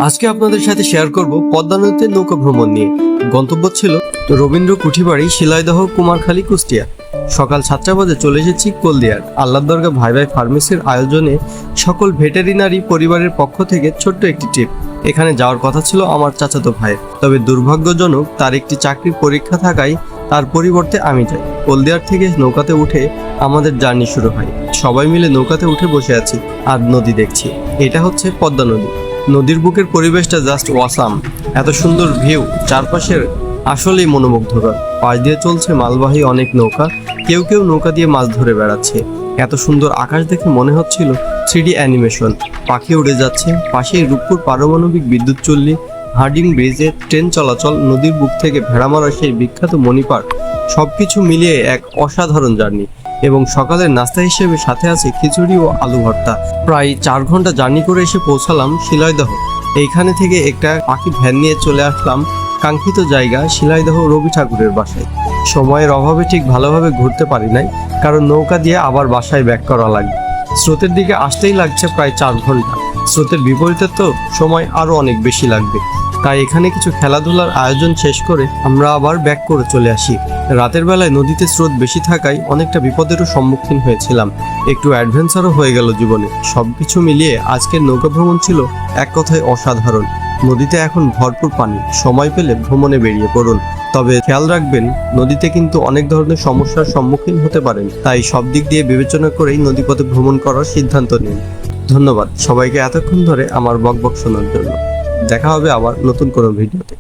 আজকে আপনাদের সাথে শেয়ার করব পদ্মা নদীতে নৌকা ভ্রমণ নিয়ে। গন্তব্য ছিল রবীন্দ্র কুঠিবাড়ি, শিলাইদহ, কুমারখালী, কুষ্টিয়া। সকাল 7টা বাজে চলে এসেছি কলদিয়ার আল্লাহদরগা ভাই ভাই ফার্মেসির আয়োজনে সকল ভেটেরিনারি পরিবারের পক্ষ থেকে ছোট্ট একটি ট্রিপ। এখানে যাওয়ার কথা ছিল আমার চাচাতো ভাইয়ের, তবে দুর্ভাগ্যজনক তার একটি চাকরির পরীক্ষা থাকায় তার পরিবর্তে আমি যাই। কলদিয়ার থেকে নৌকাতে উঠে আমাদের জার্নি শুরু হয়। সবাই মিলে নৌকাতে উঠে বসে আছি আর নদী দেখছি। এটা হচ্ছে পদ্মা নদী। নদীর বুকের পরিবেশটা জাস্ট ওয়াসাম। এত সুন্দর ভিউ, চারপাশের আসলেই মনোমুগ্ধকর। পাশ দিয়ে চলছে মালবাহী অনেক নৌকা, কেউ কেউ নৌকা দিয়ে মাছ ধরে বেড়াচ্ছে। এত সুন্দর আকাশ দেখে মনে হচ্ছিল 3D অ্যানিমেশন। পাখি উড়ে যাচ্ছে, পাশেই রূপপুর পারমাণবিক বিদ্যুৎ চুল্লি, হার্ডিং ব্রিজে ট্রেন চলাচল, নদীর বুক থেকে ভেড়া মারা সেই বিখ্যাত মণিপার। সবকিছু মিলিয়ে এক অসাধারণ জার্নি। এবং সকালের নাস্তা হিসেবে সাথে আছে খিচুড়ি ও আলু ভর্তা। প্রায় 4 ঘন্টা জার্নি করে এসে পৌঁছালাম শিলাইদহ। এইখানে থেকে একটা পাখি ভ্যান নিয়ে চলে আসলাম কাঙ্ক্ষিত জায়গা শিলাইদহ রবি ঠাকুরের বাসায়। সময়ের অভাবে ঠিক ভালোভাবে ঘুরতে পারি নাই, কারণ নৌকা দিয়ে আবার বাসায় ব্যাক করা লাগবে। স্রোতের দিকে আসতেই লাগছে প্রায় 4 ঘন্টা। স্রোতের বিপরীতে তো সময় আরও অনেক বেশি লাগবে। তাই এখানে কিছু খেলাধুলার আয়োজন শেষ করে আমরা আবার ব্যাক করে চলে আসি। রাতের বেলায় নদীতে স্রোত বেশি থাকায় অনেকটা বিপদেরও সম্মুখীন হয়েছিলাম। একটু অ্যাডভেঞ্চারও হয়ে গেল জীবনে। সবকিছু মিলিয়ে আজকের নৌকা ভ্রমণ ছিল এক কথায় অসাধারণ। নদীতে এখন ভরপুর পানি, সময় পেলে ভ্রমণে বেরিয়ে পড়ুন। তবে খেয়াল রাখবেন, নদীতে কিন্তু অনেক ধরনের সমস্যার সম্মুখীন হতে পারেন। তাই সব দিক দিয়ে বিবেচনা করেই নদীপথে ভ্রমণ করার সিদ্ধান্ত নিন। ধন্যবাদ সবাইকে এতক্ষণ ধরে আমার বকবক শোনার জন্য। দেখা হবে আবার নতুন কোনো ভিডিওতে।